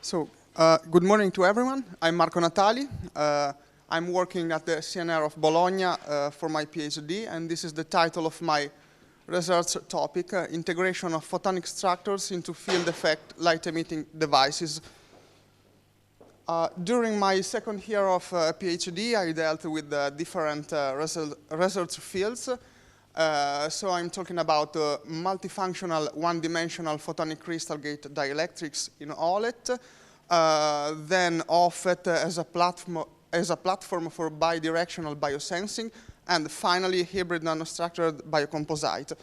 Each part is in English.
Good morning to everyone. I'm Marco Natali. I'm working at the CNR of Bologna for my PhD, and this is the title of my research topic, Integration of Photonic Structures into Field Effect Light-Emitting Devices. During my second year of PhD, I dealt with different research fields. So I'm talking about multifunctional one-dimensional photonic crystal gate dielectrics in OLET, then OFET as a platform for bidirectional biosensing, and finally hybrid nanostructured biocomposite.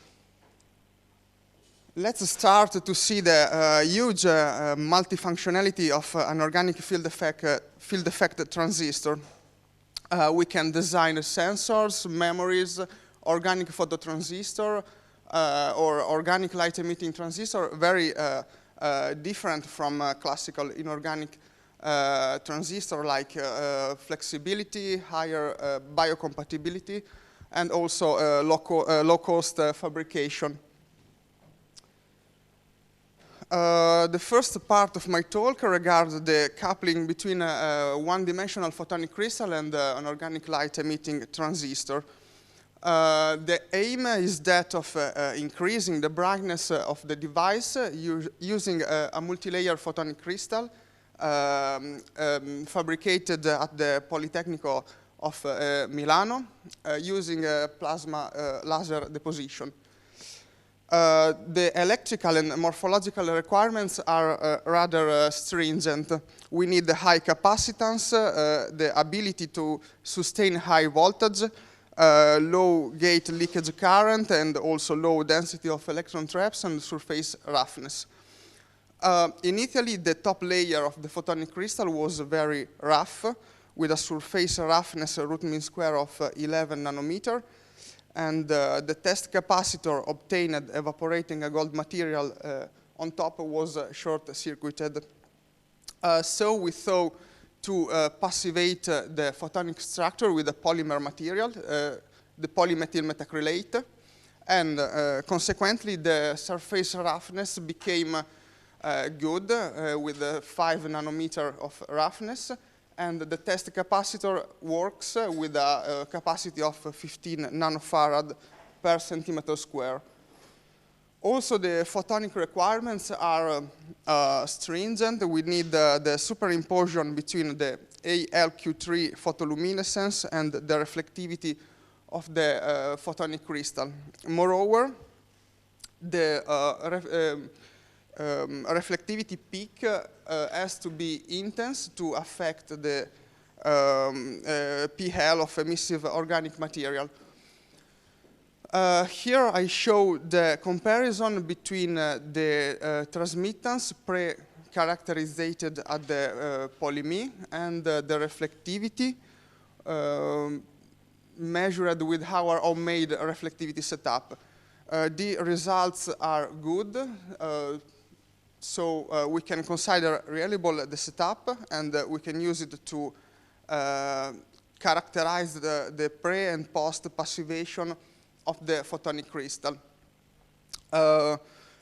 Let's start to see the huge multifunctionality of an organic field effect transistor. We can design sensors, memories, organic phototransistor, or organic light-emitting transistor, very different from classical inorganic transistor, like flexibility, higher biocompatibility, and also low-cost fabrication. The first part of my talk regards the coupling between a one-dimensional photonic crystal and an organic light-emitting transistor. The aim is that of increasing the brightness of the device using a multi-layer photonic crystal fabricated at the Politecnico of Milano using plasma laser deposition. The electrical and morphological requirements are rather stringent. We need the high capacitance, the ability to sustain high voltage, low gate leakage current, and also low density of electron traps and surface roughness. Initially, the top layer of the photonic crystal was very rough, with a surface roughness root mean square of 11 nanometer, and the test capacitor obtained evaporating a gold material on top was short-circuited. So we thought to passivate the photonic structure with a polymer material, the polymethyl methacrylate, and consequently the surface roughness became good with 5 nanometer of roughness, and the test capacitor works with a capacity of 15 nanofarad per centimeter square. Also, the photonic requirements are stringent. We need the superimposition between the ALQ3 photoluminescence and the reflectivity of the photonic crystal. Moreover, the reflectivity peak has to be intense to affect the PL of emissive organic material. Here I show the comparison between the transmittance pre-characterized at the polyme and the reflectivity measured with our homemade reflectivity setup. The results are good. So we can consider reliable the setup, and we can use it to characterize the pre and post passivation of the photonic crystal.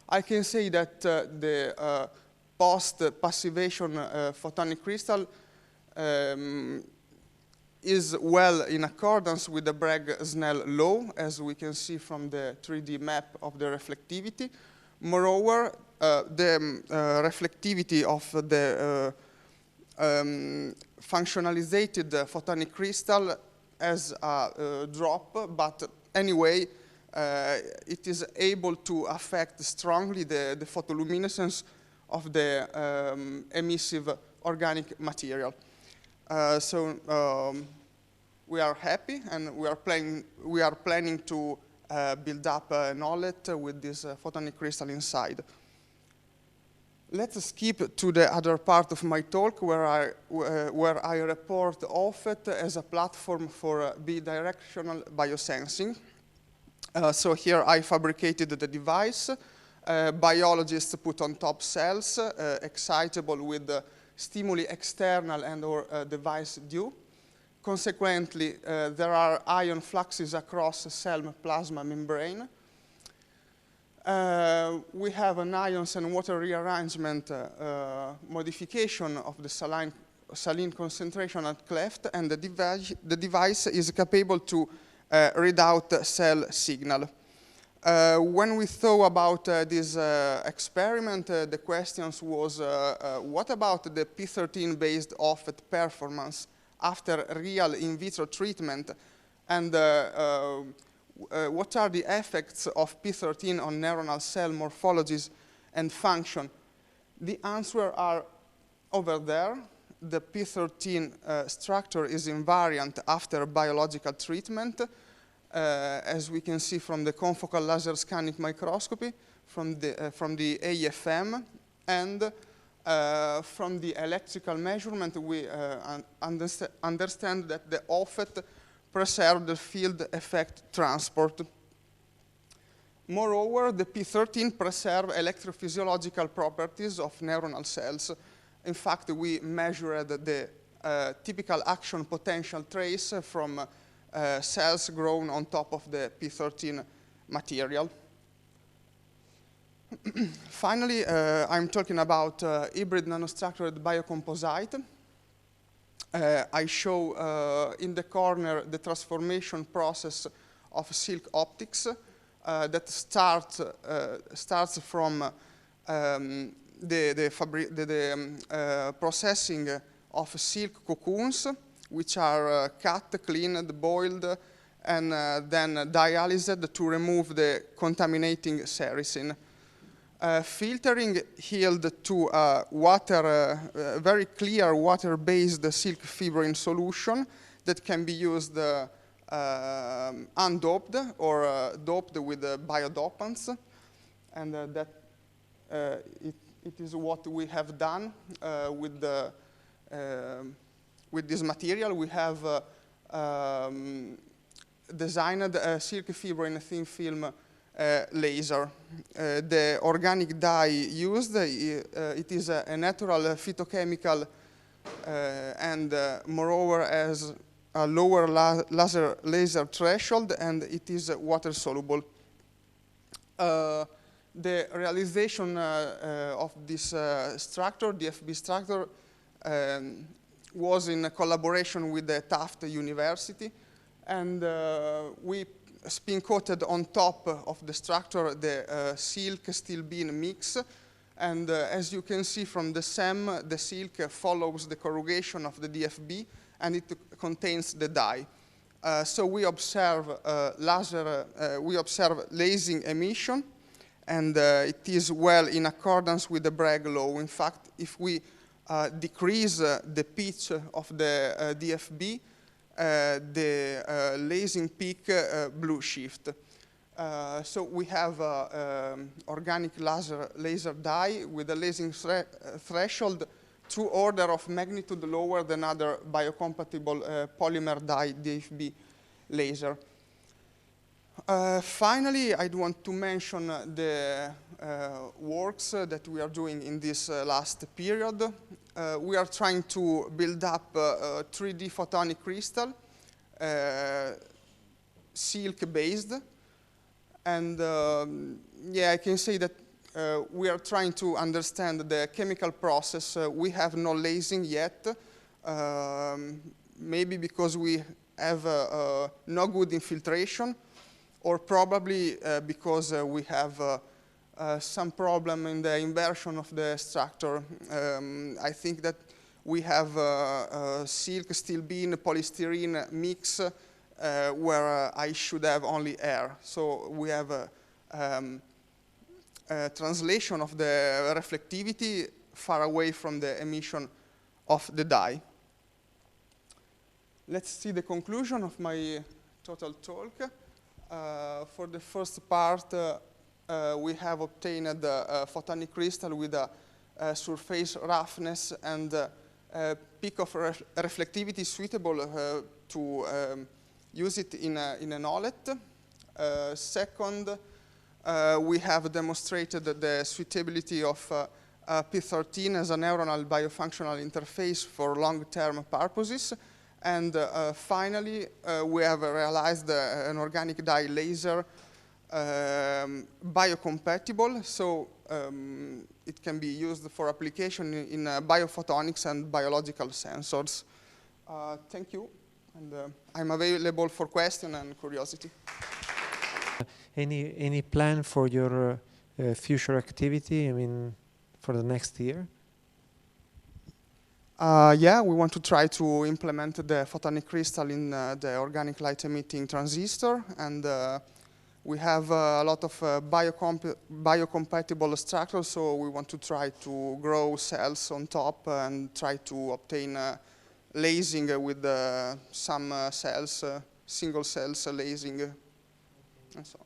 I can say that the post passivation photonic crystal is well in accordance with the Bragg-Snell law, as we can see from the 3D map of the reflectivity. Moreover, the reflectivity of the functionalized photonic crystal has a drop, but anyway, it is able to affect strongly the photoluminescence of the emissive organic material. We are happy, and we are planning to build up an OLET with this photonic crystal inside. Let's skip to the other part of my talk where I report OFET as a platform for bidirectional biosensing. So here I fabricated the device. Biologists put on top cells excitable with stimuli external and or device due. Consequently, there are ion fluxes across cell plasma membrane. We have an ions and water rearrangement modification of the saline concentration at cleft, and the device is capable to read out cell signal. When we thought about this experiment, the questions was, what about the P13-based OFET performance after real in vitro treatment, and what are the effects of P13 on neuronal cell morphologies and function? The answers are over there. The P13 structure is invariant after biological treatment, as we can see from the confocal laser scanning microscopy, from the AFM, and from the electrical measurement, we understand that the OFET preserve the field effect transport. Moreover, the P13 preserve electrophysiological properties of neuronal cells. In fact, we measured the typical action potential trace from cells grown on top of the P13 material. Finally, I'm talking about hybrid nanostructured biocomposite. I show in the corner the transformation process of silk optics that starts from the processing of silk cocoons, which are cut, cleaned, boiled, and then dialysed to remove the contaminating sericin. Filtering yield to very clear water-based silk fibroin solution that can be used undoped or doped with biodopants, and that it is what we have done with this material. We have designed a silk fibroin thin film laser. The organic dye used, it is a natural phytochemical and moreover has a lower laser threshold, and it is water soluble. The realization of this structure, the FB structure, was in collaboration with the Tufts University, and we spin coated on top of the structure the silk steel beam mix, and as you can see from the SEM, the silk follows the corrugation of the DFB, and it contains the dye. So we observe lasing emission, and it is well in accordance with the Bragg law. In fact, if we decrease the pitch of the DFB, the lasing peak blue shift. So we have organic laser dye with a lasing threshold 2 orders of magnitude lower than other biocompatible polymer dye DFB laser. Finally, I want to mention the works that we are doing in this last period. We are trying to build up a 3D photonic crystal, silk-based, and yeah, I can say that we are trying to understand the chemical process. We have no lasing yet, maybe because we have no good infiltration, or probably because we have some problem in the inversion of the structure. I think that we have a silk steel beam polystyrene mix where I should have only air. So we have a translation of the reflectivity far away from the emission of the dye. Let's see the conclusion of my total talk. For the first part, we have obtained a photonic crystal with a surface roughness and a peak of reflectivity suitable to use it in an OLET. Second, we have demonstrated the suitability of P13 as a neuronal biofunctional interface for long-term purposes. And finally, we have realized an organic dye laser biocompatible, so it can be used for application in biophotonics and biological sensors. Thank you, and I'm available for question and curiosity. Any plan for your future activity? I mean, for the next year? Yeah, we want to try to implement the photonic crystal in the organic light emitting transistor, and we have a lot of biocompatible structures, so we want to try to grow cells on top and try to obtain lasing with some cells, single cells lasing, and so on.